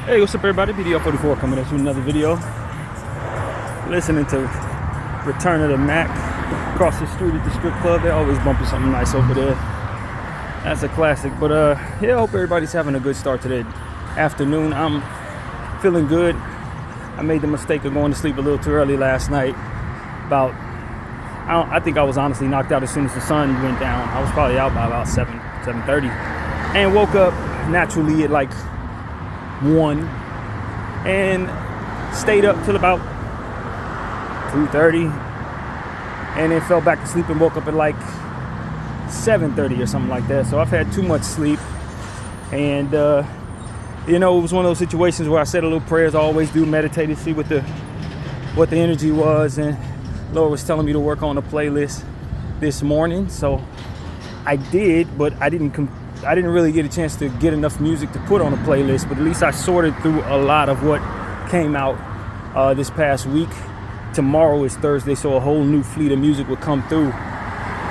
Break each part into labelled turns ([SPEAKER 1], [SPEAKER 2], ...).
[SPEAKER 1] Hey, what's up everybody? BDF 44 coming at you with another video. Listening to Return of the Mac across the street at the strip club. They're always bumping something nice over there. That's a classic. But yeah, I hope everybody's having a good start to the afternoon. I'm feeling good. I made the mistake of going to sleep a little too early last night. I think I was honestly knocked out as soon as the sun went down. I was probably out by about 7:30, and woke up naturally at like 1 and stayed up till about 2:30, and then fell back to sleep and woke up at like 7:30 or something like that. So I've had too much sleep, and it was one of those situations where I said a little prayers. I always do, meditate and see what the energy was, and Lord was telling me to work on a playlist this morning, so I did, but I didn't really get a chance to get enough music to put on a playlist, but at least I sorted through a lot of what came out this past week. Tomorrow is Thursday, so a whole new fleet of music will come through,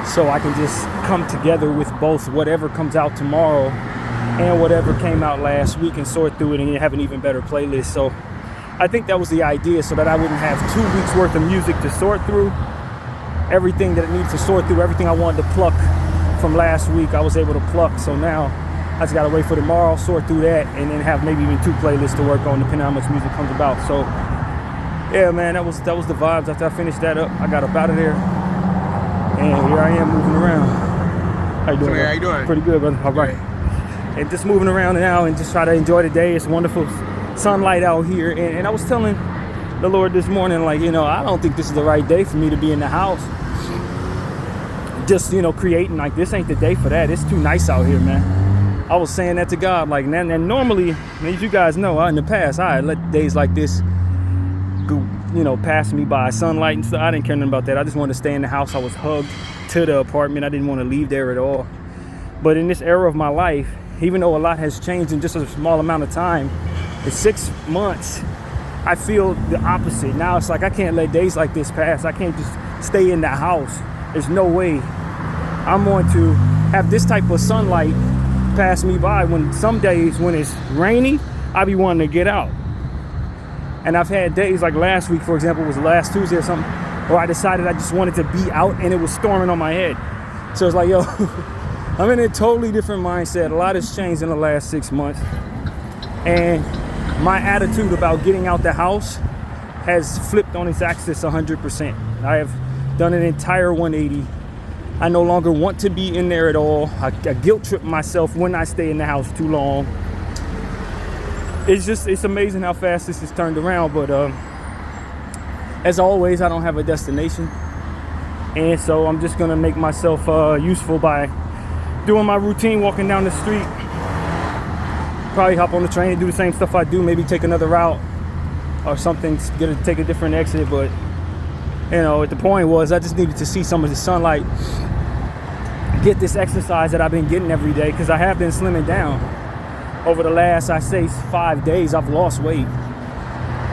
[SPEAKER 1] so I can just come together with both whatever comes out tomorrow and whatever came out last week and sort through it and have an even better playlist. So I think that was the idea, so that I wouldn't have 2 weeks worth of music to sort through. Everything that I needed to sort through, everything I wanted to pluck from last week, I was able to pluck. So now I just gotta wait for tomorrow, sort through that, and then have maybe even 2 playlists to work on, depending on how much music comes about. So yeah, man, that was the vibes. After I finished that up, I got up out of there, and here I am moving around. How you doing?
[SPEAKER 2] So, how you doing?
[SPEAKER 1] Pretty good, brother. All right. And just moving around now and just try to enjoy the day. It's wonderful sunlight out here, and I was telling the Lord this morning, like, I don't think this is the right day for me to be in the house just creating. Like, this ain't the day for that. It's too nice out here, man. I was saying that to God, like, and normally, as you guys know, in the past I let days like this go, pass me by. Sunlight and stuff, I didn't care nothing about that. I just wanted to stay in the house. I was hugged to the apartment. I didn't want to leave there at all. But in this era of my life, even though a lot has changed in just a small amount of time, in 6 months, I feel the opposite. Now it's like I can't let days like this pass. I can't just stay in the house. There's no way I'm going to have this type of sunlight pass me by when some days when it's rainy, I be wanting to get out. And I've had days like last week, for example, was last Tuesday or something, where I decided I just wanted to be out and it was storming on my head. So it's like, yo, I'm in a totally different mindset. A lot has changed in the last 6 months. And my attitude about getting out the house has flipped on its axis 100%. I have done an entire 180. I no longer want to be in there at all. I guilt trip myself when I stay in the house too long. It's amazing how fast this has turned around. But as always, I don't have a destination. And so I'm just gonna make myself useful by doing my routine, walking down the street. Probably hop on the train and do the same stuff I do, maybe take another route or something, take a different exit. But the point was I just needed to see some of the sunlight, get this exercise that I've been getting every day, because I have been slimming down. Over the last, I say, 5 days, I've lost weight,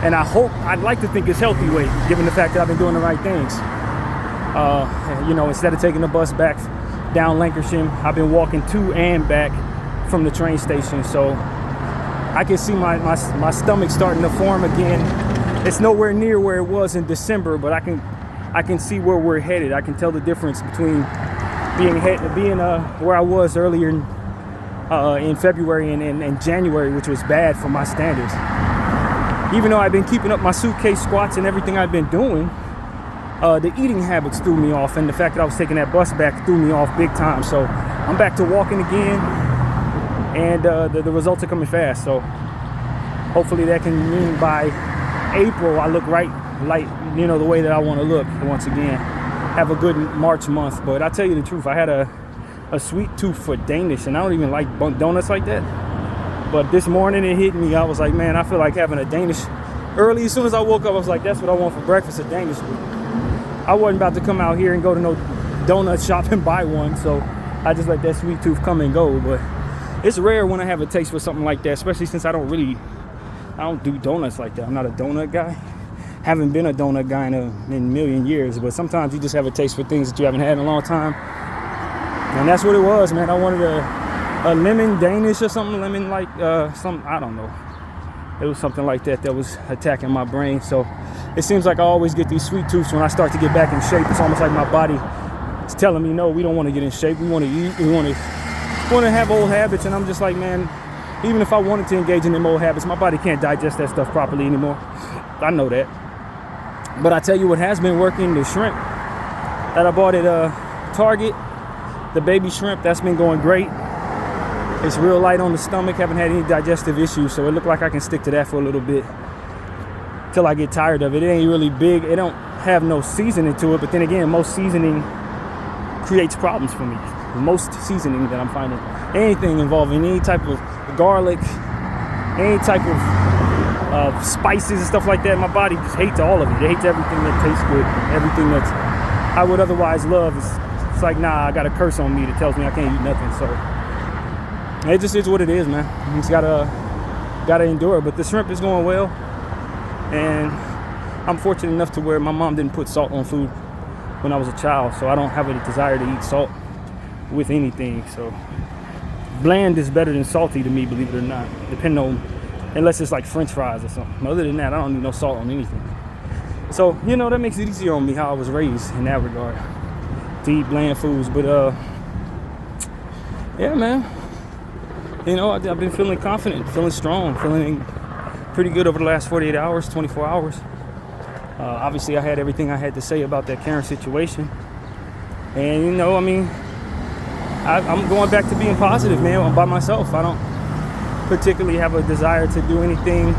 [SPEAKER 1] and I'd like to think it's healthy weight, given the fact that I've been doing the right things. Instead of taking the bus back down Lancashire, I've been walking to and back from the train station. So I can see my stomach starting to form again. It's nowhere near where it was in December, but I can see where we're headed. I can tell the difference between being where I was earlier in February and January, which was bad for my standards. Even though I've been keeping up my suitcase squats and everything I've been doing, the eating habits threw me off, and the fact that I was taking that bus back threw me off big time. So I'm back to walking again, and the results are coming fast. So hopefully that can mean by April I look right, like the way that I want to look once again. Have a good March month. But I tell you the truth, I had a sweet tooth for Danish, and I don't even like donuts like that. But this morning it hit me. I was like, man, I feel like having a Danish. Early, as soon as I woke up, I was like, that's what I want for breakfast, a Danish. I wasn't about to come out here and go to no donut shop and buy one, so I just let that sweet tooth come and go. But it's rare when I have a taste for something like that, especially since I don't do donuts like that. I'm not a donut guy. Haven't been a donut guy in a million years, but sometimes you just have a taste for things that you haven't had in a long time. And that's what it was, man. I wanted a lemon Danish or something, lemon like I don't know. It was something like that was attacking my brain. So it seems like I always get these sweet tooths when I start to get back in shape. It's almost like my body is telling me, no, we don't want to get in shape. We want to eat. We want to have old habits. And I'm just like, man, even if I wanted to engage in them old habits, my body can't digest that stuff properly anymore. I know that. But I tell you what has been working, the shrimp that I bought at Target, the baby shrimp, that's been going great. It's real light on the stomach, haven't had any digestive issues, so it looked like I can stick to that for a little bit till I get tired of it. It ain't really big. It don't have no seasoning to it, but then again, most seasoning creates problems for me. Most seasoning that I'm finding, anything involving any type of garlic, any type of spices and stuff like that, my body just hates all of it. It hates everything that tastes good, everything that I would otherwise love. It's like, nah, I got a curse on me that tells me I can't eat nothing. So it just is what it is, man. You just gotta endure. But the shrimp is going well, and I'm fortunate enough to where my mom didn't put salt on food when I was a child, so I don't have a desire to eat salt with anything. So bland is better than salty to me, believe it or not, depending on, unless it's like French fries or something. Other than that, I don't need no salt on anything. So, you know, that makes it easier on me how I was raised in that regard, to eat bland foods. But yeah, man, you know, I've been feeling confident, feeling strong, feeling pretty good over the last 48 hours, 24 hours. Obviously, I had everything I had to say about that Karen situation. And, you know, I mean, I'm going back to being positive, man, by myself. I don't particularly have a desire to do anything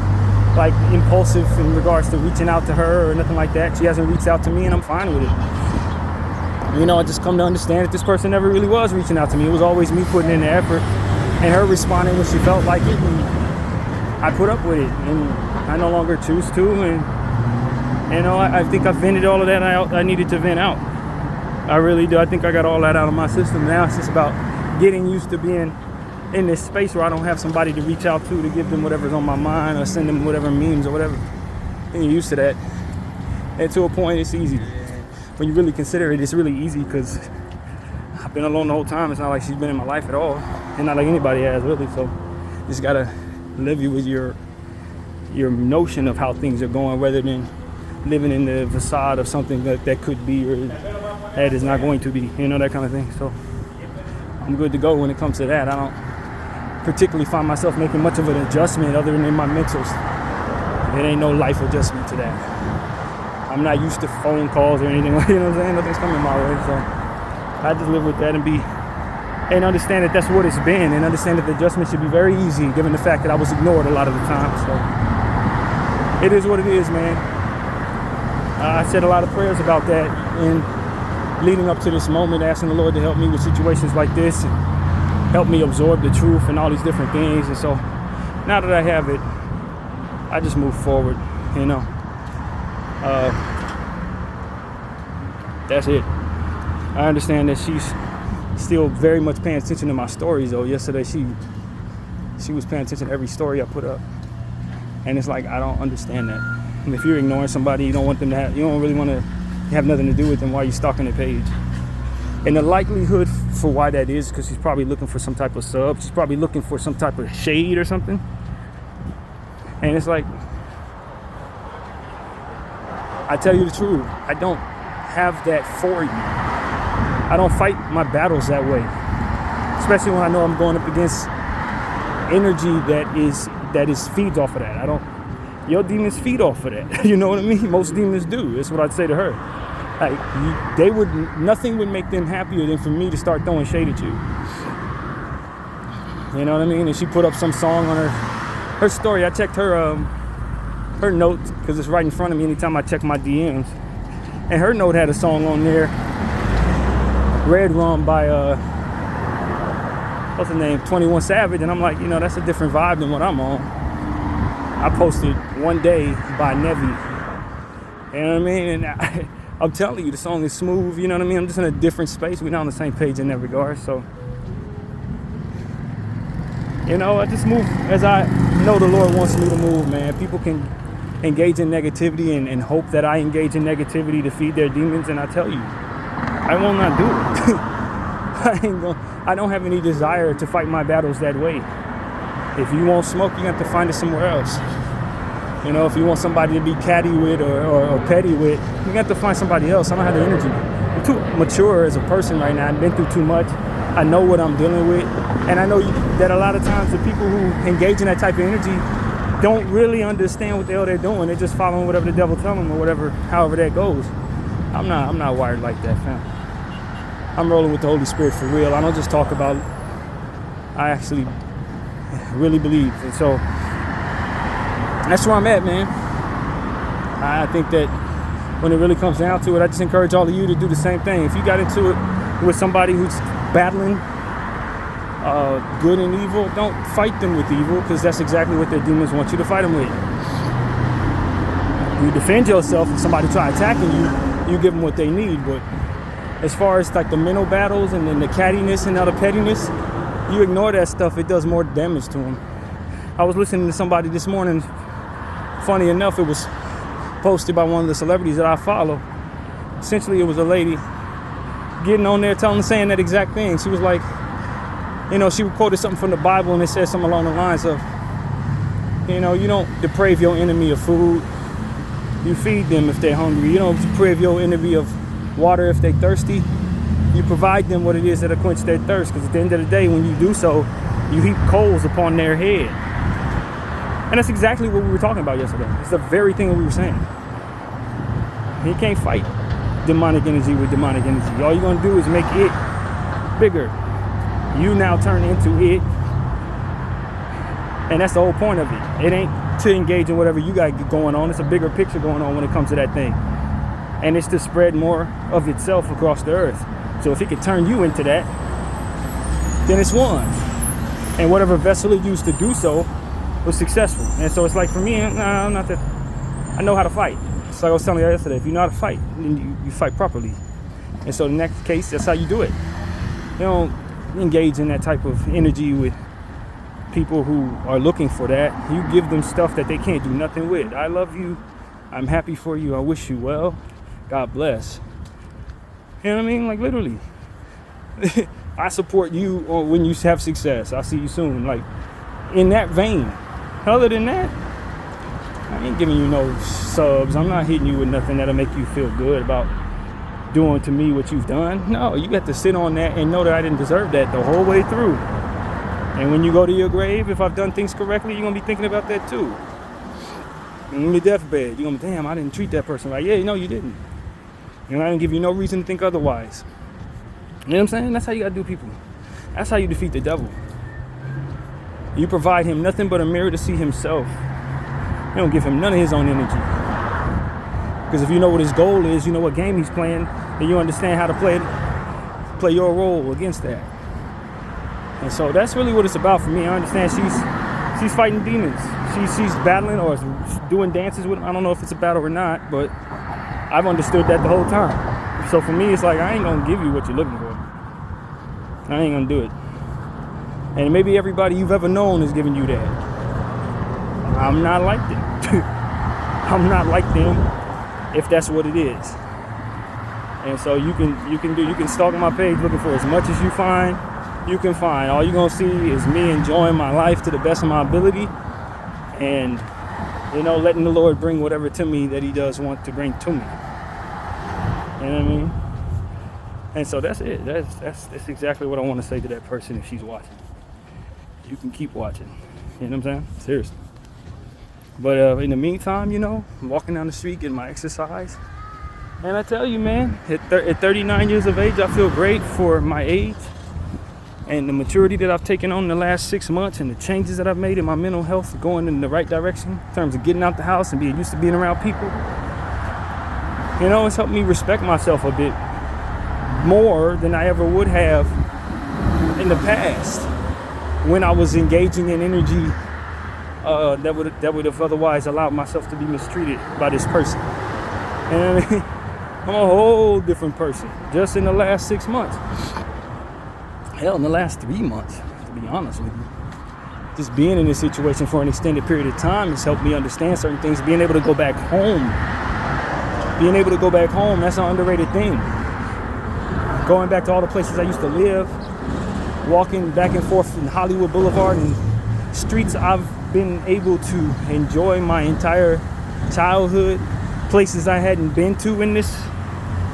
[SPEAKER 1] like impulsive in regards to reaching out to her or nothing like that. She hasn't reached out to me, and I'm fine with it. You know, I just come to understand that this person never really was reaching out to me. It was always me putting in the effort and her responding when she felt like it, and I put up with it, and I no longer choose to. And you know, I think I vented all of that out I needed to vent out. I really do. I think I got all that out of my system. Now it's just about getting used to being in this space where I don't have somebody to reach out to give them whatever's on my mind or send them whatever memes or whatever. And you're used to that. And to a point, it's easy. When you really consider it, it's really easy because I've been alone the whole time. It's not like she's been in my life at all. And not like anybody has, really. So you just got to live with your notion of how things are going rather than living in the facade of something that could be or that is not going to be, you know, that kind of thing. So I'm good to go when it comes to that. I don't particularly find myself making much of an adjustment other than in my mentals. It ain't no life adjustment to that. I'm not used to phone calls or anything, you know what I'm saying? Nothing's coming my way, so I just live with that and understand that that's what it's been, and understand that the adjustment should be very easy given the fact that I was ignored a lot of the time. So it is what it is, man. I said a lot of prayers about that and leading up to this moment, asking the Lord to help me with situations like this and help me absorb the truth and all these different things. And so now that I have it, I just move forward, you know. That's it. I understand that she's still very much paying attention to my stories, though. Yesterday she was paying attention to every story I put up. And it's like, I don't understand that. And if you're ignoring somebody, you don't want them to have, you don't really want to have nothing to do with them while you're stalking their page. And the likelihood for why that is because she's probably looking for some type of sub. She's probably looking for some type of shade or something. And it's like, I tell you the truth, I don't have that for you. I don't fight my battles that way. Especially when I know I'm going up against energy that is feeds off of that. Your demons feed off of that. You know what I mean? Most demons do. That's what I'd say to her. Like, nothing would make them happier than for me to start throwing shade at you. You know what I mean? And she put up some song on her story. I checked her notes because it's right in front of me anytime I check my DMs. And her note had a song on there, Red Rum by what's the name, 21 Savage. And I'm like, you know, that's a different vibe than what I'm on. I posted One Day by Nevi. You know what I mean? And I'm telling you, the song is smooth. You know what I mean? I'm just in a different space. We're not on the same page in that regard. So, you know, I just move as I know the Lord wants me to move, man. People can engage in negativity and hope that I engage in negativity to feed their demons. And I tell you, I will not do it. I don't have any desire to fight my battles that way. If you want smoke, you have to find it somewhere else. You know, if you want somebody to be catty with or petty with, you have to find somebody else. I don't have the energy. I'm too mature as a person right now. I've been through too much. I know what I'm dealing with. And I know that a lot of times the people who engage in that type of energy don't really understand what the hell they're doing. They're just following whatever the devil tells them or whatever, however that goes. I'm not wired like that, fam. I'm rolling with the Holy Spirit for real. I don't just talk about it. I actually really believe. And so that's where I'm at, man. I think that when it really comes down to it, I just encourage all of you to do the same thing. If you got into it with somebody who's battling good and evil, don't fight them with evil, because that's exactly what their demons want you to fight them with. You defend yourself if somebody try attacking you, you give them what they need. But as far as like the mental battles and then the cattiness and all the pettiness, you ignore that stuff. It does more damage to them. I was listening to somebody this morning. Funny enough, it was posted by one of the celebrities that I follow. Essentially, it was a lady getting on there saying that exact thing. She was like, you know, she quoted something from the Bible, and it said something along the lines of, you know, you don't deprave your enemy of food. You feed them if they're hungry. You don't deprave your enemy of water if they're thirsty. You provide them what it is that'll quench their thirst, because at the end of the day, when you do so, you heap coals upon their head. And that's exactly what we were talking about yesterday. It's the very thing that we were saying. You can't fight demonic energy with demonic energy. All you're going to do is make it bigger. You now turn into it. And that's the whole point of it. It ain't to engage in whatever you got going on. It's a bigger picture going on when it comes to that thing. And it's to spread more of itself across the earth. So if it can turn you into that, then it's won. And whatever vessel it used to do so was successful. And so it's like, for me, I'm not that. I know how to fight. It's like I was telling you yesterday. If you know how to fight, then you fight properly. And so in that case, that's how you do it. You don't engage in that type of energy with people who are looking for that. You give them stuff that they can't do nothing with. I love you. I'm happy for you. I wish you well. God bless. You know what I mean? Like, literally. I support you when you have success. I'll see you soon. Like, in that vein. Other than that, I ain't giving you no subs. I'm not hitting you with nothing that'll make you feel good about doing to me what you've done. No, you got to sit on that and know that I didn't deserve that the whole way through. And when you go to your grave, if I've done things correctly, you're going to be thinking about that too. In your deathbed, you're going to be, damn, I didn't treat that person right. Yeah, no, you didn't. And I didn't give you no reason to think otherwise. You know what I'm saying? That's how you got to do people. That's how you defeat the devil. You provide him nothing but a mirror to see himself. You don't give him none of his own energy. Because if you know what his goal is, you know what game he's playing, then you understand how to play your role against that. And so that's really what it's about for me. I understand she's fighting demons. She's battling or doing dances with them. I don't know if it's a battle or not, but I've understood that the whole time. So for me, it's like, I ain't going to give you what you're looking for. I ain't going to do it. And maybe everybody you've ever known is giving you that. I'm not like them. I'm not like them if that's what it is. And so you can stalk my page looking for as much as you find. You can find. All you're going to see is me enjoying my life to the best of my ability. And, you know, letting the Lord bring whatever to me that he does want to bring to me. You know what I mean? And so that's it. That's exactly what I want to say to that person if she's watching. You can keep watching. You know what I'm saying? Seriously. But in the meantime, you know, I'm walking down the street getting my exercise. And I tell you, man, at 39 years of age, I feel great for my age. And the maturity that I've taken on in the last 6 months and the changes that I've made in my mental health going in the right direction in terms of getting out the house and being used to being around people. You know, it's helped me respect myself a bit more than I ever would have in the past when I was engaging in energy that would have otherwise allowed myself to be mistreated by this person. And I mean, I'm a whole different person just in the last 6 months. Hell, in the last 3 months, to be honest with you. Just being in this situation for an extended period of time has helped me understand certain things. Being able to go back home. That's an underrated thing. Going back to all the places I used to live, walking back and forth in Hollywood Boulevard and streets I've been able to enjoy my entire childhood, places I hadn't been to in this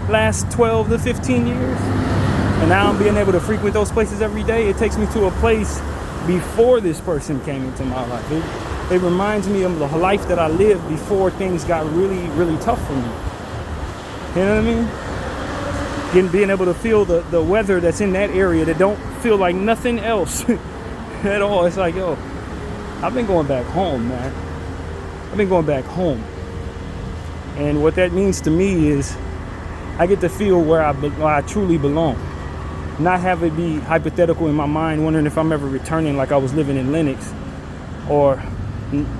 [SPEAKER 1] last 12 to 15 years. And now I'm being able to frequent those places every day. It takes me to a place before this person came into my life. It reminds me of the life that I lived before things got really, really tough for me. You know what I mean? Being able to feel the weather that's in that area that don't feel like nothing else at all. It's like, yo, I've been going back home, man. I've been going back home. And what that means to me is I get to feel where I truly belong. Not have it be hypothetical in my mind, wondering if I'm ever returning like I was living in Lenox, or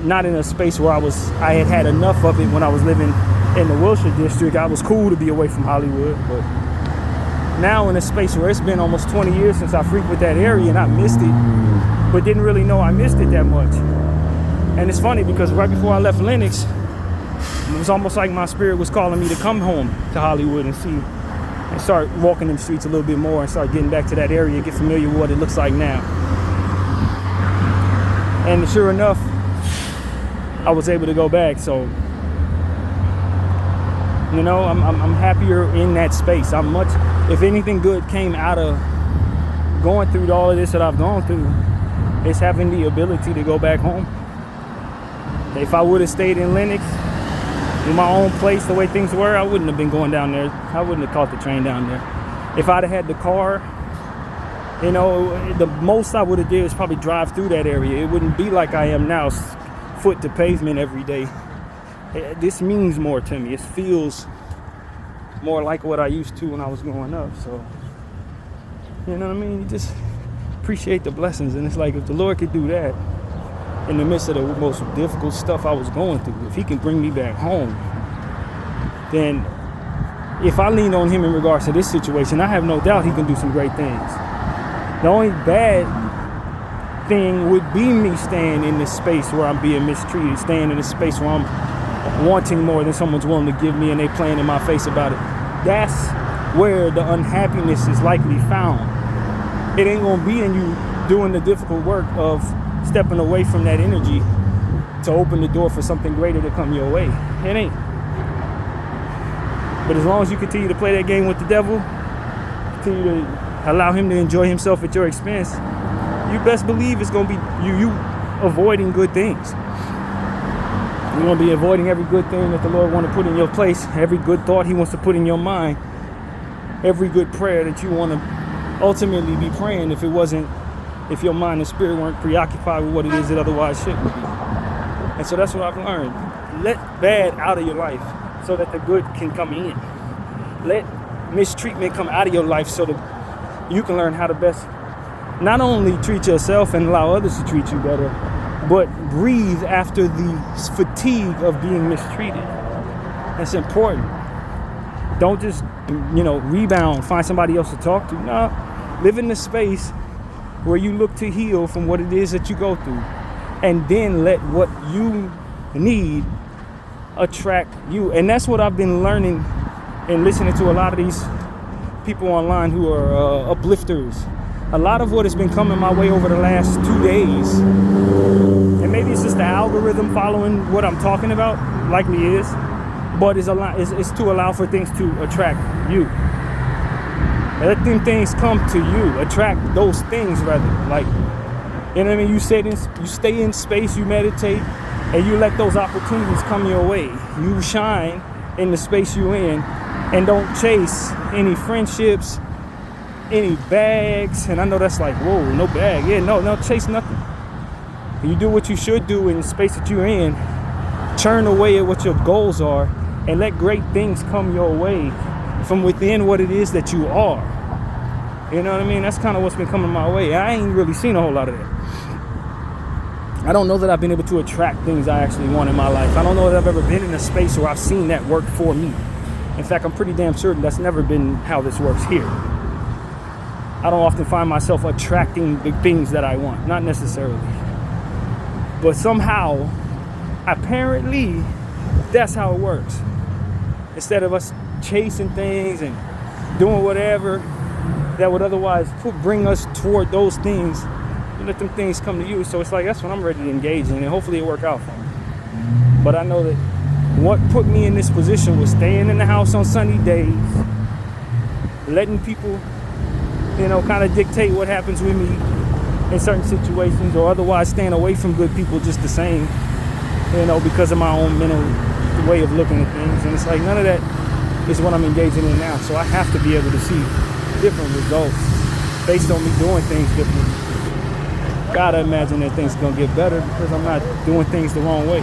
[SPEAKER 1] not in a space where I had enough of it when I was living in the Wilshire district. I was cool to be away from Hollywood, but now in a space where it's been almost 20 years since I frequented that area and I missed it, but didn't really know I missed it that much. And it's funny because right before I left Lenox, it was almost like my spirit was calling me to come home to Hollywood and see and start walking them streets a little bit more and start getting back to that area, get familiar with what it looks like now. And sure enough, I was able to go back. So, you know, I'm happier in that space. I'm much, if anything good came out of going through all of this that I've gone through, it's having the ability to go back home. If I would have stayed in Lenox, in my own place, the way things were, I wouldn't have been going down there. I wouldn't have caught the train down there. If I'd have had the car, you know, the most I would have did is probably drive through that area. It wouldn't be like I am now, foot to pavement every day. This means more to me. It feels more like what I used to when I was growing up. So, you know what I mean? You just appreciate the blessings. And it's like, if the Lord could do that in the midst of the most difficult stuff I was going through, if he can bring me back home, then if I lean on him in regards to this situation, I have no doubt he can do some great things. The only bad thing would be me staying in this space where I'm being mistreated, staying in this space where I'm wanting more than someone's willing to give me and they playing in my face about it. That's where the unhappiness is likely found. It ain't gonna be in you doing the difficult work of stepping away from that energy to open the door for something greater to come your way. It ain't. But as long as you continue to play that game with the devil, continue to allow him to enjoy himself at your expense, you best believe it's going to be you avoiding good things. You're going to be avoiding every good thing that the Lord wants to put in your place, every good thought he wants to put in your mind, every good prayer that you want to ultimately be praying if your mind and spirit weren't preoccupied with what it is it otherwise shouldn't be. And so that's what I've learned. Let bad out of your life so that the good can come in. Let mistreatment come out of your life so that you can learn how to best not only treat yourself and allow others to treat you better, but breathe after the fatigue of being mistreated. That's important. Don't just, rebound, find somebody else to talk to. No, live in the space where you look to heal from what it is that you go through, and then let what you need attract you. And that's what I've been learning and listening to a lot of these people online who are uplifters. A lot of what has been coming my way over the last 2 days, and maybe it's just the algorithm following what I'm talking about, likely is, but it's to allow for things to attract you. Let them things come to you. Attract those things, rather. Like, you know what I mean? You stay in space, you meditate, and you let those opportunities come your way. You shine in the space you're in, and don't chase any friendships, any bags. And I know that's like, whoa, no bag. Yeah, no, chase nothing. You do what you should do in the space that you're in. Churn away at what your goals are, and let great things come your way from within what it is that you are. You know what I mean? That's kind of what's been coming my way. I ain't really seen a whole lot of that. I don't know that I've been able to attract things I actually want in my life. I don't know that I've ever been in a space where I've seen that work for me. In fact, I'm pretty damn certain that's never been how this works here. I don't often find myself attracting the things that I want. Not necessarily. But somehow, apparently, that's how it works. Instead of us chasing things and doing whatever that would otherwise bring us toward those things, You let them things come to you. So it's like, that's what I'm ready to engage in, and hopefully it work out for me. But I know that what put me in this position was staying in the house on sunny days, letting people, kind of dictate what happens with me in certain situations, or otherwise staying away from good people just the same, because of my own mental way of looking at things. And it's like, none of that is what I'm engaging in now. So I have to be able to see different results based on me doing things differently. Gotta imagine that things are gonna get better because I'm not doing things the wrong way.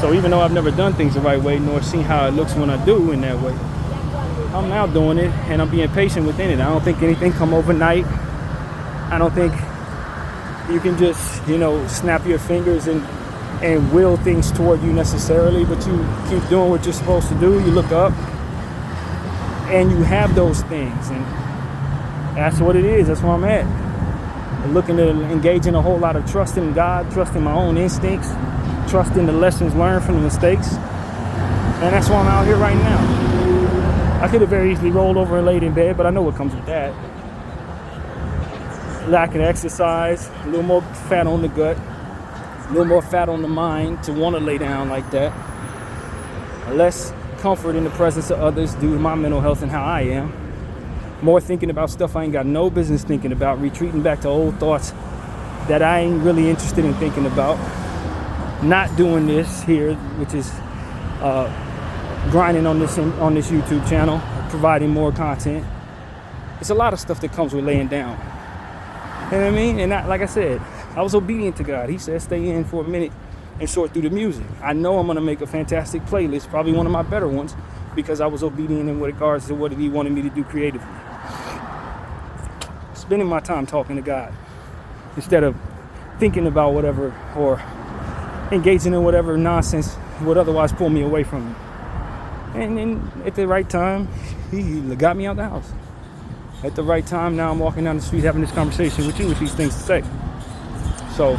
[SPEAKER 1] So even though I've never done things the right way, nor seen how it looks when I do in that way, I'm now doing it, and I'm being patient within it. I don't think anything come overnight. I don't think you can just, snap your fingers and will things toward you necessarily, but you keep doing what you're supposed to do. You look up and you have those things, and that's what it is. That's where I'm at. I'm looking to engage in a whole lot of trust in God, trust in my own instincts, trust in the lessons learned from the mistakes, and that's why I'm out here right now. I could have very easily rolled over and laid in bed, but I know what comes with that. Lack of exercise, a little more fat on the gut, a little more fat on the mind to want to lay down like that. Less comfort in the presence of others due to my mental health and how I am. More thinking about stuff I ain't got no business thinking about, retreating back to old thoughts that I ain't really interested in thinking about. Not doing this here, which is grinding on this YouTube channel, providing more content. It's a lot of stuff that comes with laying down. You know what I mean? And like I said, I was obedient to God. He said, stay in for a minute and sort through the music. I know I'm going to make a fantastic playlist, probably one of my better ones, because I was obedient in regards to what he wanted me to do creatively. Spending my time talking to God instead of thinking about whatever or engaging in whatever nonsense would otherwise pull me away from him. And then at the right time, he got me out the house. At the right time, now I'm walking down the street having this conversation with you with these things to say. So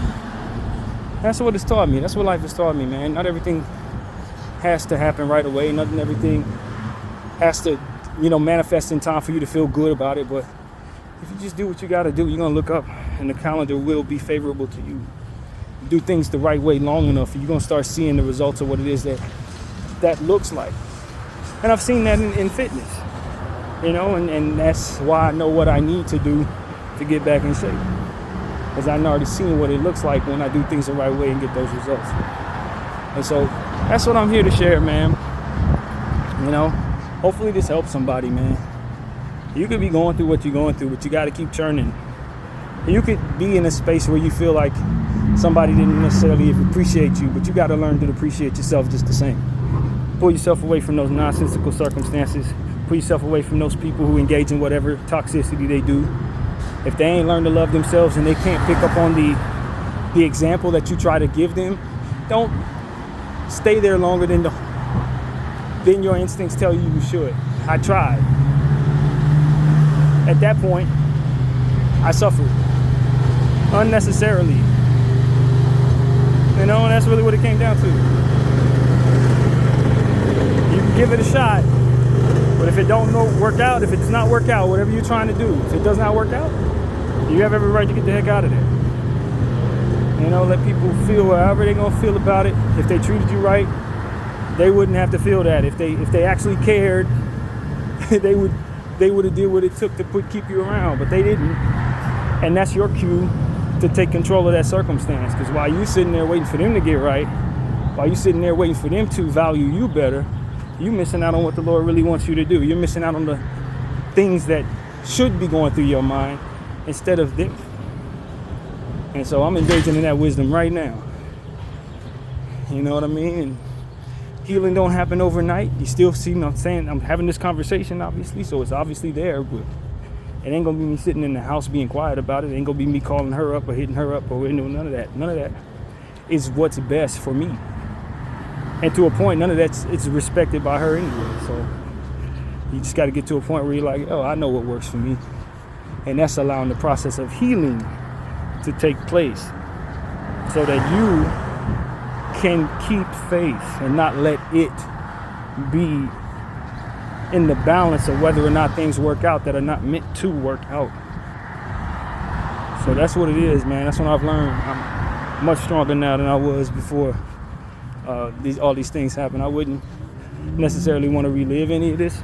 [SPEAKER 1] that's what it's taught me. That's what life has taught me, man. Not everything has to happen right away. Not everything has to, manifest in time for you to feel good about it. But if you just do what you got to do, you're going to look up and the calendar will be favorable to you. Do things the right way long enough, and you're going to start seeing the results of what it is that looks like. And I've seen that in fitness, and that's why I know what I need to do to get back in shape. Because I've already seen what it looks like when I do things the right way and get those results. And so that's what I'm here to share, man. Hopefully this helps somebody, man. You could be going through what you're going through, but you got to keep churning. You could be in a space where you feel like somebody didn't necessarily appreciate you, but you got to learn to appreciate yourself just the same. Pull yourself away from those nonsensical circumstances. Pull yourself away from those people who engage in whatever toxicity they do. If they ain't learned to love themselves and they can't pick up on the example that you try to give them, don't stay there longer than your instincts tell you should. I tried. At that point, I suffered unnecessarily. And that's really what it came down to. You can give it a shot, but if it don't work out, if it does not work out, whatever you're trying to do, if it does not work out, you have every right to get the heck out of there. Let people feel however they're gonna feel about it. If they treated you right, they wouldn't have to feel that. If they actually cared, they would have did what it took to keep you around, but they didn't. And that's your cue to take control of that circumstance. Because while you sitting there waiting for them to get right, while you sitting there waiting for them to value you better, you missing out on what the Lord really wants you to do. You're missing out on the things that should be going through your mind instead of them. And so I'm engaging in that wisdom right now. You know what I mean? And healing don't happen overnight. You still see me, I'm having this conversation, obviously, so it's obviously there, but it ain't gonna be me sitting in the house being quiet about it. It ain't gonna be me calling her up or hitting her up or none of that. None of that is what's best for me. And to a point, none of that's it's respected by her anyway. So you just got to get to a point where you're like, I know what works for me. And that's allowing the process of healing to take place so that you can keep faith and not let it be in the balance of whether or not things work out that are not meant to work out. So that's what it is, man. That's what I've learned. I'm much stronger now than I was before all these things happened. I wouldn't necessarily want to relive any of this.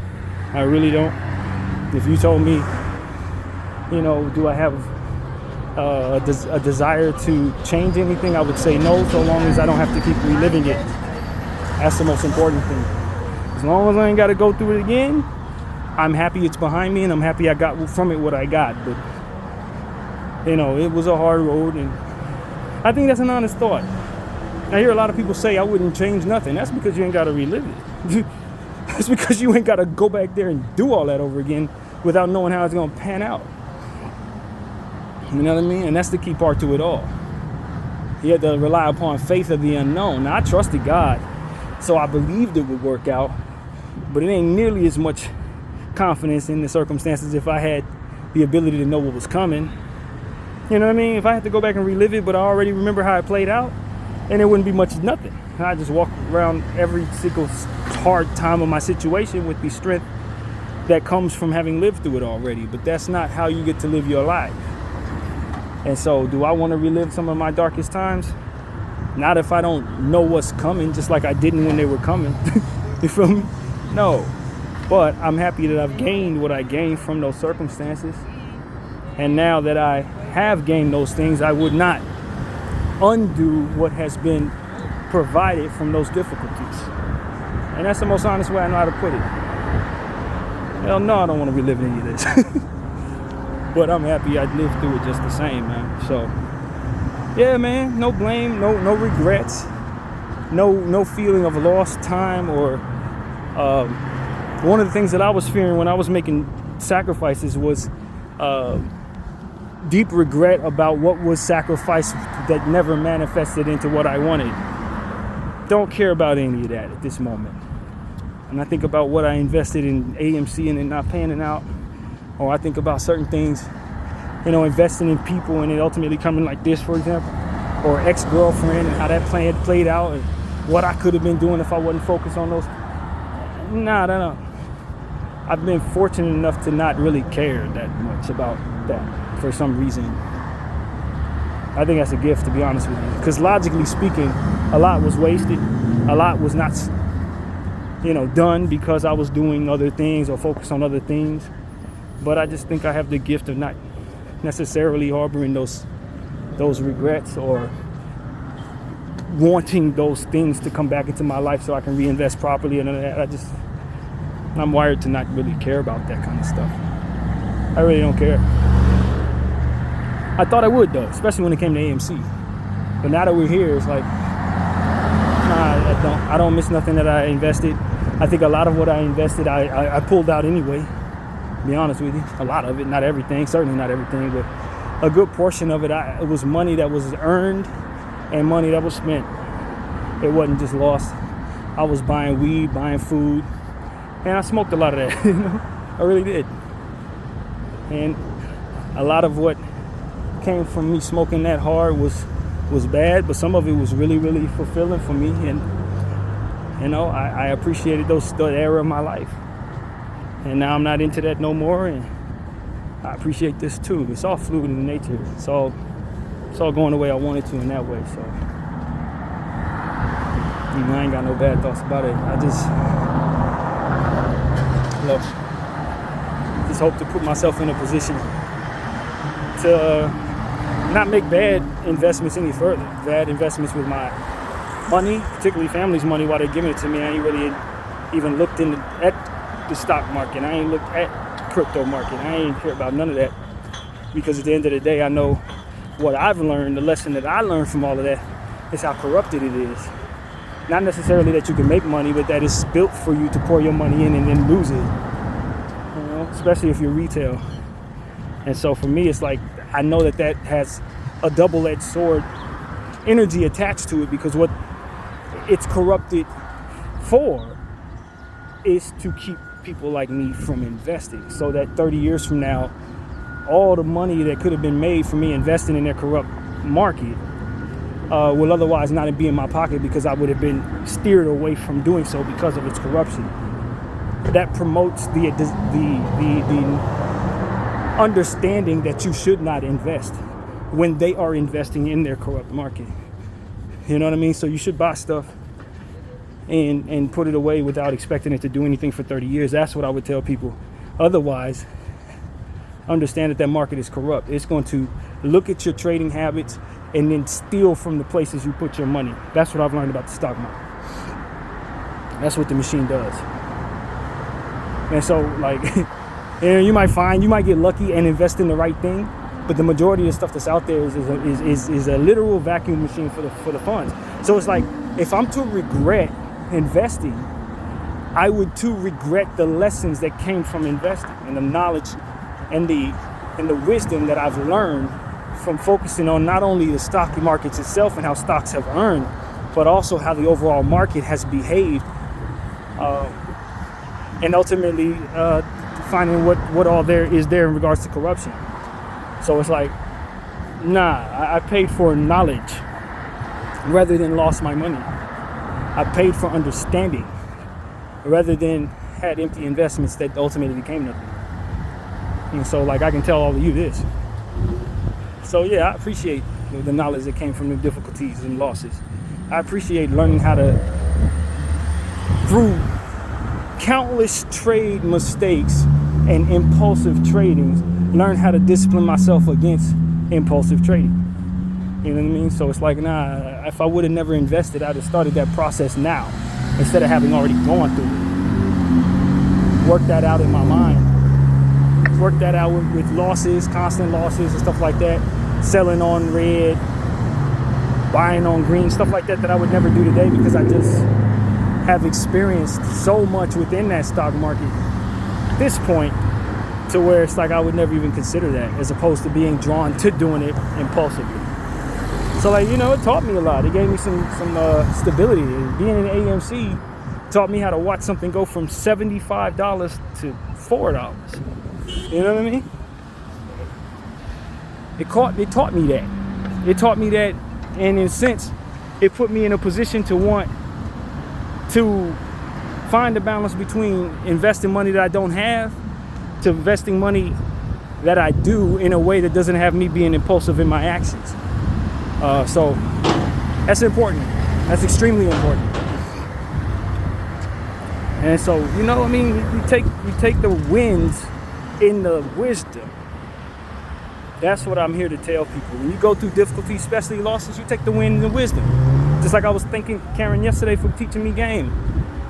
[SPEAKER 1] I really don't. If you told me, do I have a desire to change anything, I would say no, so long as I don't have to keep reliving it. That's the most important thing. As long as I ain't got to go through it again, I'm happy it's behind me, and I'm happy I got from it what I got. But it was a hard road, and I think that's an honest thought. I hear a lot of people say I wouldn't change nothing. That's because you ain't got to relive it. That's because you ain't got to go back there and do all that over again without knowing how it's going to pan out. You know what I mean? And that's the key part to it all. You have to rely upon faith of the unknown. Now, I trusted God, so I believed it would work out, but it ain't nearly as much confidence in the circumstances if I had the ability to know what was coming. You know what I mean? If I had to go back and relive it, but I already remember how it played out, and it wouldn't be much of nothing. I just walk around every single hard time of my situation with the strength that comes from having lived through it already. But that's not how you get to live your life. And so, do I want to relive some of my darkest times? Not if I don't know what's coming, just like I didn't when they were coming. You feel me? No. But I'm happy that I've gained what I gained from those circumstances. And now that I have gained those things, I would not undo what has been provided from those difficulties. And that's the most honest way I know how to put it. Hell no, I don't want to relive any of this. But I'm happy I lived through it just the same, man. So, yeah, man, no blame, no regrets, no feeling of lost time or one of the things that I was fearing when I was making sacrifices was deep regret about what was sacrificed that never manifested into what I wanted. Don't care about any of that at this moment. And I think about what I invested in AMC and it not panning out, or I think about certain things, investing in people and it ultimately coming like this, for example, or ex-girlfriend and how that plan played out and what I could have been doing if I wasn't focused on those. No. I've been fortunate enough to not really care that much about that for some reason. I think that's a gift, to be honest with you. Because logically speaking, a lot was wasted. A lot was not, done because I was doing other things or focused on other things. But I just think I have the gift of not necessarily harboring those regrets or wanting those things to come back into my life so I can reinvest properly. And I'm wired to not really care about that kind of stuff. I really don't care. I thought I would, though, especially when it came to AMC. But now that we're here, it's like, I don't miss nothing that I invested. I think a lot of what I invested, I pulled out anyway, to be honest with you. A lot of it, not everything, certainly not everything, but a good portion of it, it was money that was earned and money that was spent. It wasn't just lost. I was buying weed, buying food, and I smoked a lot of that. I really did. And a lot of what came from me smoking that hard was bad, but some of it was really, really fulfilling for me. And I appreciated that era of my life. And now I'm not into that no more, and I appreciate this too. It's all fluid in nature. It's all going the way I wanted to in that way. So I ain't got no bad thoughts about it. I just hope to put myself in a position to not make bad investments any further. Bad investments with my money, particularly family's money, while they're giving it to me. I ain't really even looked at the stock market. I ain't looked at crypto market. I ain't care about none of that, because at the end of the day, I know what I've learned. The lesson that I learned from all of that is how corrupted it is. Not necessarily that you can make money, but that it's built for you to pour your money in and then lose it. Especially if you're retail. And so for me, it's like, I know that has a double-edged sword energy attached to it, because what it's corrupted for is to keep people like me from investing, so that 30 years from now, all the money that could have been made from me investing in that corrupt market will otherwise not be in my pocket, because I would have been steered away from doing so because of its corruption. That promotes the understanding that you should not invest. when they are investing in their corrupt market. You know what I mean? So you should buy stuff and put it away without expecting it to do anything for 30 years. That's what I would tell people. Otherwise, understand that market is corrupt. It's going to look at your trading habits and then steal from the places you put your money. That's what I've learned about the stock market. That's what the machine does. And so, like, you might get lucky and invest in the right thing, but the majority of the stuff that's out there is a literal vacuum machine for the funds. So it's like, if I'm to regret investing, I would too regret the lessons that came from investing and the knowledge and the wisdom that I've learned from focusing on not only the stock markets itself and how stocks have earned, but also how the overall market has behaved, and ultimately finding what all there is there in regards to corruption. So it's like, I paid for knowledge rather than lost my money. I paid for understanding rather than had empty investments that ultimately became nothing. And so, like, I can tell all of you this. So yeah, I appreciate the knowledge that came from the difficulties and losses. I appreciate learning how to, through countless trade mistakes and impulsive tradings, learn how to discipline myself against impulsive trading. You know what I mean? So it's like, if I would have never invested, I'd have started that process now instead of having already gone through it. Work that out in my mind. Work that out with losses, constant losses and stuff like that. Selling on red, buying on green, stuff like that I would never do today because I just have experienced so much within that stock market at this point to where it's like I would never even consider that, as opposed to being drawn to doing it impulsively. So, like, it taught me a lot. It gave me some stability. Being in AMC taught me how to watch something go from $75 to $4. You know what I mean? It taught me that. It taught me that, and in a sense, it put me in a position to want to find a balance between investing money that I don't have to investing money that I do in a way that doesn't have me being impulsive in my actions. So that's important. That's extremely important. And so, you take the wins in the wisdom. That's what I'm here to tell people. When you go through difficulty, especially losses, you take the win in the wisdom. Just like I was thanking Karen yesterday for teaching me game.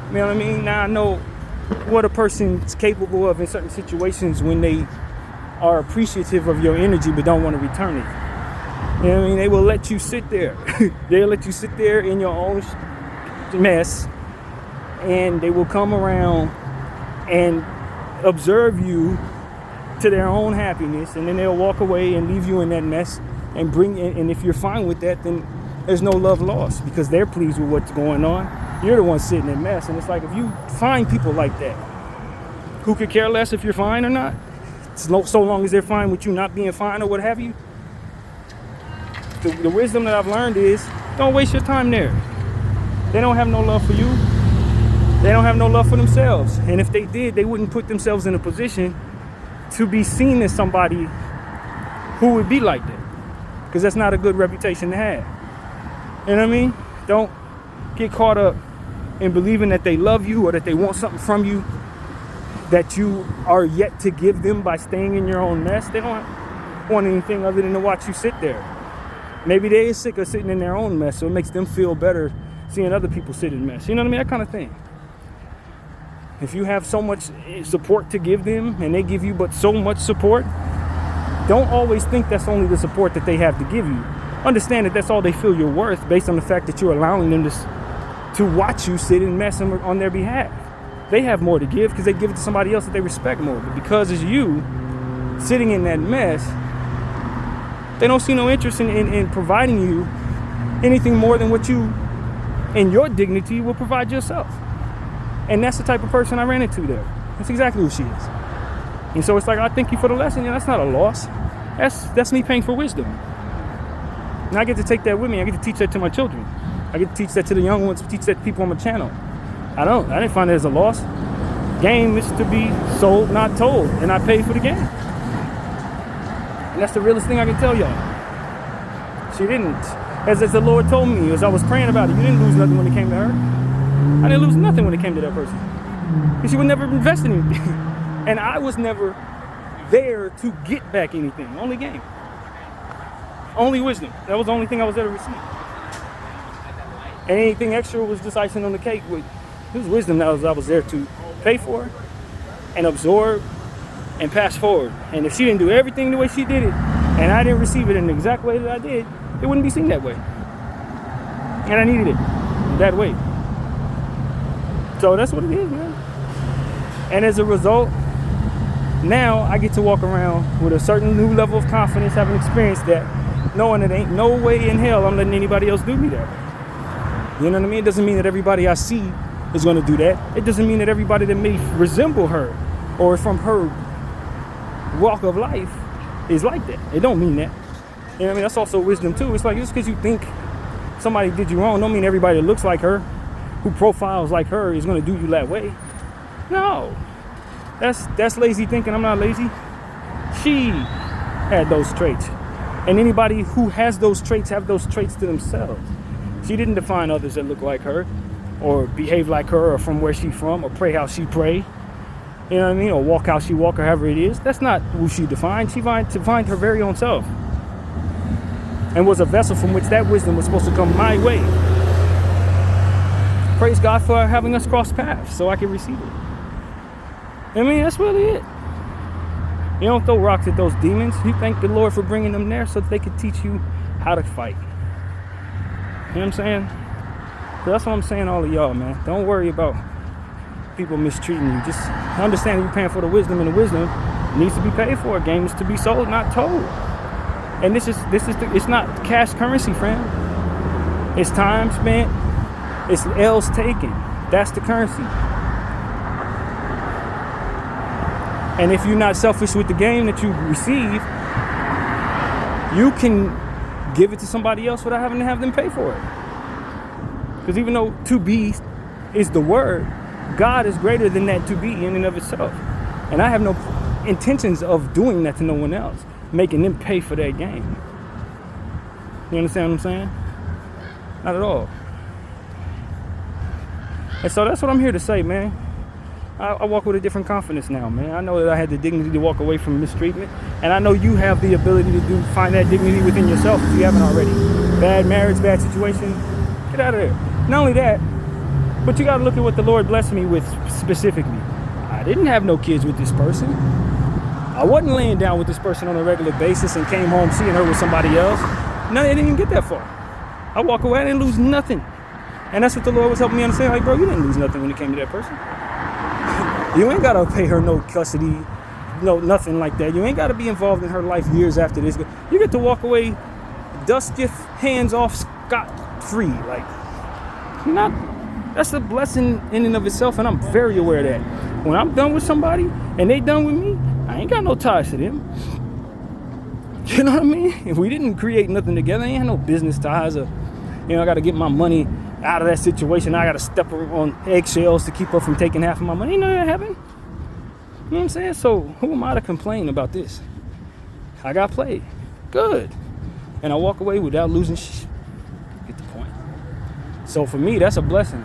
[SPEAKER 1] You know what I mean? Now I know what a person's capable of in certain situations when they are appreciative of your energy but don't want to return it. You know what I mean? They will let you sit there. They'll let you sit there in your own mess, and they will come around and observe you to their own happiness, and then they'll walk away and leave you in that mess and bring in. And if you're fine with that, then there's no love lost because they're pleased with what's going on. You're the one sitting in mess. And it's like, if you find people like that who could care less if you're fine or not, so long as they're fine with you not being fine or what have you, the wisdom that I've learned is don't waste your time there. They don't have no love for you. They don't have no love for themselves. And if they did, they wouldn't put themselves in a position to be seen as somebody who would be like that, because that's not a good reputation to have. You know what I mean? Don't get caught up in believing that they love you or that they want something from you that you are yet to give them by staying in your own mess. They don't want anything other than to watch you sit there. Maybe they are sick of sitting in their own mess, so it makes them feel better seeing other people sit in mess. You know what I mean? That kind of thing. If you have so much support to give them and they give you but so much support, don't always think that's only the support that they have to give you. Understand that that's all they feel you're worth based on the fact that you're allowing them to watch you sit in mess on their behalf. They have more to give because they give it to somebody else that they respect more. But because it's you sitting in that mess, they don't see no interest in providing you anything more than what you, in your dignity, will provide yourself. And that's the type of person I ran into there. That's exactly who she is. And so it's like, I thank you for the lesson. Yeah, that's not a loss. That's me paying for wisdom. And I get to take that with me. I get to teach that to my children. I get to teach that to the young ones, teach that to people on my channel. I didn't find it as a loss. Game is to be sold, not told. And I paid for the game. And that's the realest thing I can tell y'all. She didn't. As the Lord told me, as I was praying about it, you didn't lose nothing when it came to her. I didn't lose nothing when it came to that person. And she would never invest in anything. And I was never there to get back anything. Only gain. Only wisdom. That was the only thing I was there to receive. And anything extra was just icing on the cake. It was wisdom that I was there to pay for and absorb and pass forward. And if she didn't do everything the way she did it, and I didn't receive it in the exact way that I did, it wouldn't be seen that way. And I needed it that way. So that's what it is, man. And as a result, now I get to walk around with a certain new level of confidence, having experienced that, knowing it ain't no way in hell I'm letting anybody else do me that way. You know what I mean? It doesn't mean that everybody I see is going to do that. It doesn't mean that everybody that may resemble her or from her walk of life is like that. It don't mean that. You know what I mean? That's also wisdom too. It's like, just because you think somebody did you wrong don't mean everybody that looks like her, who profiles like her, is going to do you that way. No. That's lazy thinking. I'm not lazy. She had those traits. And anybody who has those traits have those traits to themselves. She didn't define others that look like her or behave like her or from where she's from or pray how she pray. You know what I mean? Or walk how she walk or however it is. That's not who she defined. She defined her very own self. And was a vessel from which that wisdom was supposed to come my way. Praise God for having us cross paths so I can receive it. I mean, that's really it. You don't throw rocks at those demons. You thank the Lord for bringing them there so that they could teach you how to fight. You know what I'm saying? So that's what I'm saying, all of y'all, man. Don't worry about people mistreating you. Just understand you're paying for the wisdom, and the wisdom needs to be paid for. A game is to be sold, not told. And it's not cash currency, friend. It's time spent. It's L's taken. That's the currency. And if you're not selfish with the game that you receive, you can give it to somebody else without having to have them pay for it. Because even though to be is the word, God is greater than that to be in and of itself. And I have no intentions of doing that to no one else, making them pay for that game. You understand what I'm saying? Not at all. And so that's what I'm here to say, man. I walk with a different confidence now, man. I know that I had the dignity to walk away from mistreatment, and I know you have the ability to find that dignity within yourself if you haven't already. Bad marriage, bad situation, get out of there. Not only that, but you got to look at what the Lord blessed me with specifically. I didn't have no kids with this person. I wasn't laying down with this person on a regular basis and came home seeing her with somebody else. No, I didn't even get that far. I walk away, I didn't lose nothing. And that's what the Lord was helping me understand. Like, bro, you didn't lose nothing when it came to that person. You ain't got to pay her no custody, no nothing like that. You ain't got to be involved in her life years after this. You get to walk away, dust your hands off scot-free. Like, that's a blessing in and of itself, and I'm very aware of that. When I'm done with somebody and they done with me, I ain't got no ties to them. You know what I mean? If we didn't create nothing together, I ain't had no business ties or, I got to get my money out of that situation. I got to step on eggshells to keep her from taking half of my money. You know that happened? You know what I'm saying? So who am I to complain about this? I got played. Good. And I walk away without losing shit. Get the point. So for me, that's a blessing.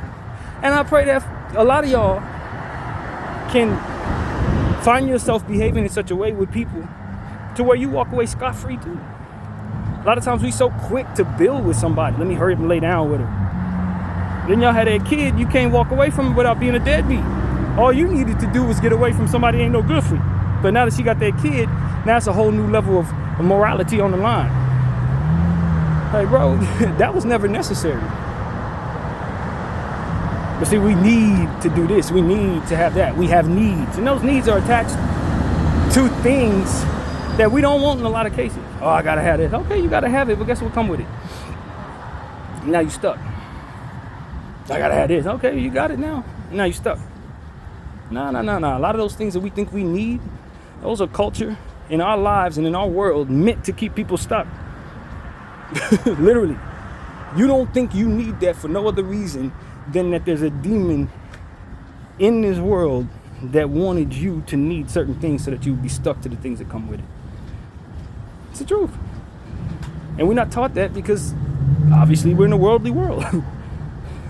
[SPEAKER 1] And I pray that a lot of y'all can find yourself behaving in such a way with people to where you walk away scot-free too. A lot of times we so quick to build with somebody. Let me hurry up and lay down with her. Then y'all had that kid, you can't walk away from it without being a deadbeat. All you needed to do was get away from somebody that ain't no good for you. But now that she got that kid, now it's a whole new level of morality on the line. Like, bro, that was never necessary. But see, we need to do this. We need to have that. We have needs. And those needs are attached to things that we don't want in a lot of cases. Oh, I got to have this. Okay, you got to have it, but guess what come with it? Now you stuck. I got to have this. Okay, you got it now. Now you stuck. No. A lot of those things that we think we need, those are culture in our lives and in our world meant to keep people stuck. Literally. You don't think you need that for no other reason than that there's a demon in this world that wanted you to need certain things so that you'd be stuck to the things that come with it. It's the truth. And we're not taught that because obviously we're in a worldly world.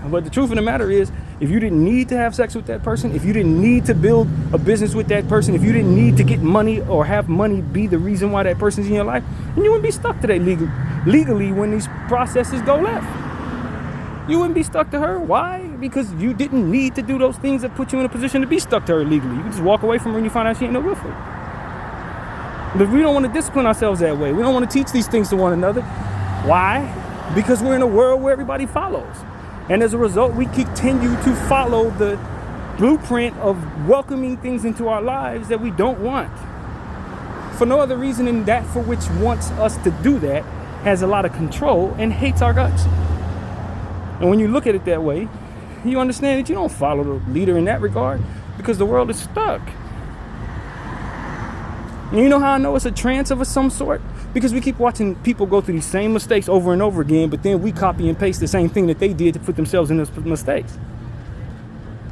[SPEAKER 1] But the truth of the matter is, if you didn't need to have sex with that person, if you didn't need to build a business with that person, if you didn't need to get money or have money be the reason why that person's in your life, then you wouldn't be stuck to that legally when these processes go left. You wouldn't be stuck to her. Why? Because you didn't need to do those things that put you in a position to be stuck to her legally. You can just walk away from her and you find out she ain't no good for you. But we don't want to discipline ourselves that way. We don't want to teach these things to one another. Why? Because we're in a world where everybody follows. And as a result, we continue to follow the blueprint of welcoming things into our lives that we don't want. For no other reason than that for which wants us to do that has a lot of control and hates our guts. And when you look at it that way, you understand that you don't follow the leader in that regard because the world is stuck. And you know how I know it's a trance of some sort? Because we keep watching people go through these same mistakes over and over again, but then we copy and paste the same thing that they did to put themselves in those mistakes.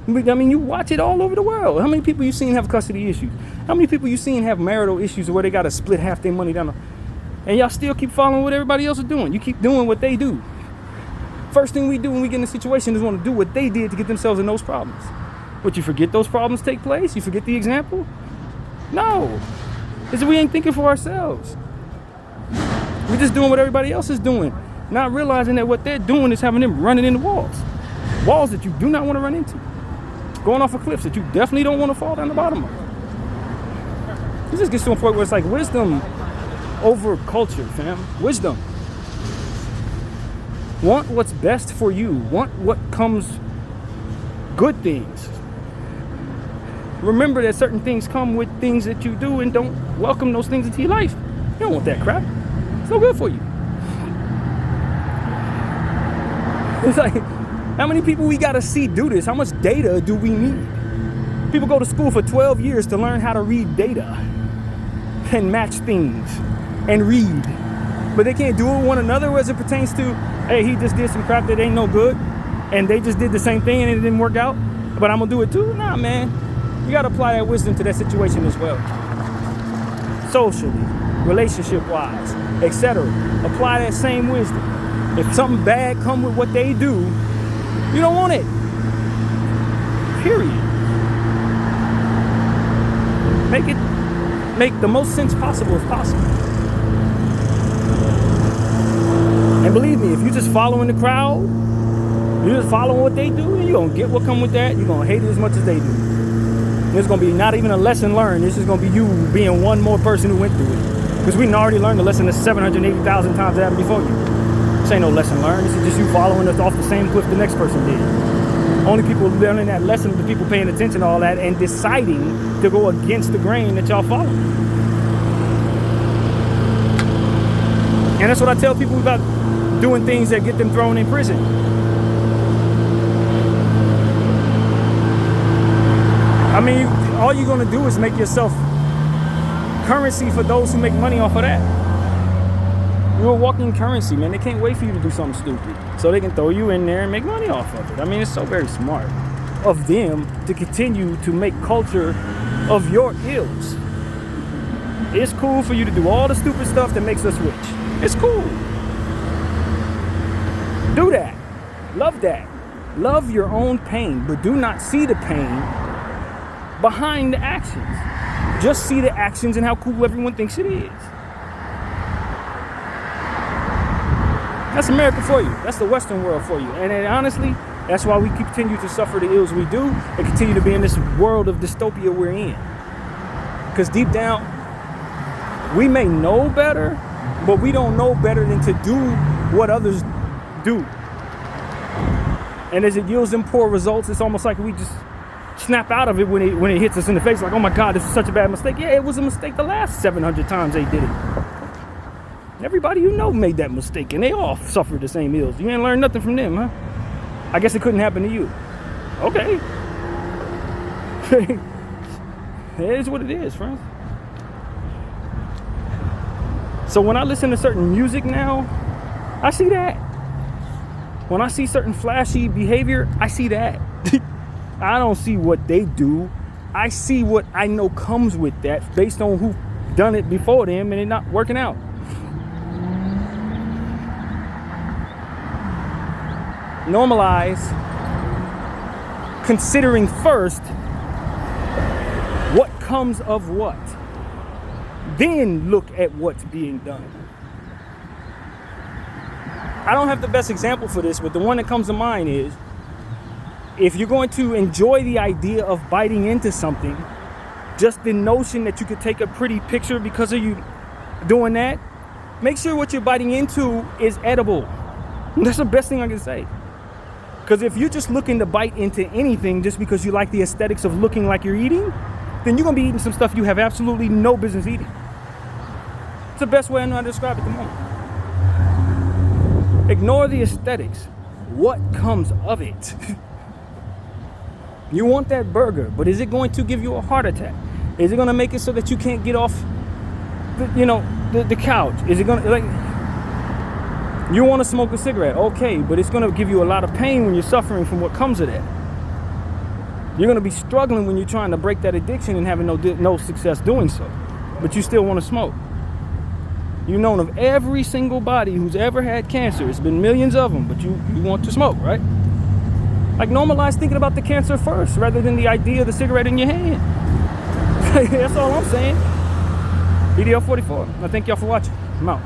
[SPEAKER 1] I mean, you watch it all over the world. How many people you seen have custody issues? How many people you seen have marital issues where they got to split half their money down? And y'all still keep following what everybody else is doing. You keep doing what they do. First thing we do when we get in a situation is want to do what they did to get themselves in those problems. But you forget those problems take place? You forget the example? No. It's we ain't thinking for ourselves. We're just doing what everybody else is doing, not realizing that what they're doing is having them running into walls. Walls that you do not want to run into. Going off of cliffs that you definitely don't want to fall down the bottom of. It just gets to a point where it's like wisdom over culture, fam. Wisdom. Want what's best for you. Want what comes good things. Remember that certain things come with things that you do and don't welcome those things into your life. You don't want that crap. It's no good for you. It's like, how many people we gotta see do this? How much data do we need? People go to school for 12 years to learn how to read data and match things and read. But they can't do it with one another as it pertains to, hey, he just did some crap that ain't no good and they just did the same thing and it didn't work out, but I'm gonna do it too? Nah, man. You gotta apply that wisdom to that situation as well. Socially, relationship-wise, etc. Apply that same wisdom. If something bad come with what they do, you don't want it. Period. Make the most sense possible if possible. And believe me, if you're just following the crowd, you're just following what they do, you're gonna get what come with that. You're gonna hate it as much as they do. There's gonna be not even a lesson learned. This is gonna be you being one more person who went through it. Because we already learned the lesson that's 780,000 times that happened before you. This ain't no lesson learned. This is just you following us off the same cliff the next person did. Only people learning that lesson are the people paying attention to all that and deciding to go against the grain that y'all follow. And that's what I tell people about doing things that get them thrown in prison. I mean, all you're gonna do is make yourself currency for those who make money off of that. You're a walking currency, man. They can't wait for you to do something stupid so they can throw you in there and make money off of it. I mean, it's so very smart of them to continue to make culture of your ills. It's cool for you to do all the stupid stuff that makes us rich. It's cool. Do that. Love that. Love your own pain, but do not see the pain behind the actions. Just see the actions and how cool everyone thinks it is. That's America for you. That's the Western world for you. And honestly, that's why we continue to suffer the ills we do and continue to be in this world of dystopia we're in. Because deep down, we may know better, but we don't know better than to do what others do. And as it yields them poor results, it's almost like we just snap out of it when it hits us in the face, like, oh my God, this is such a bad mistake. Yeah, it was a mistake the last 700 times they did it. Everybody you know made that mistake, and they all suffered the same ills. You ain't learned nothing from them, huh? I guess it couldn't happen to you. Okay. It is what it is, friends. So when I listen to certain music now, I see that. When I see certain flashy behavior, I see that. I don't see what they do. I see what I know comes with that based on who done it before them and it not working out. Normalize considering first what comes of what. Then look at what's being done. I don't have the best example for this, but the one that comes to mind is, if you're going to enjoy the idea of biting into something, just the notion that you could take a pretty picture because of you doing that, make sure what you're biting into is edible. That's the best thing I can say. Because if you're just looking to bite into anything just because you like the aesthetics of looking like you're eating, then you're going to be eating some stuff you have absolutely no business eating. It's the best way I know how to describe it at the moment. Ignore the aesthetics. What comes of it? You want that burger, but is it going to give you a heart attack? Is it going to make it so that you can't get off the couch? Is it going to, like, you want to smoke a cigarette? Okay, but it's going to give you a lot of pain when you're suffering from what comes of that. You're going to be struggling when you're trying to break that addiction and having no success doing so. But you still want to smoke. You've known of every single body who's ever had cancer. It's been millions of them, but you want to smoke, right? Like, normalize thinking about the cancer first rather than the idea of the cigarette in your hand. That's all I'm saying. BDF 44. I thank y'all for watching. I'm out.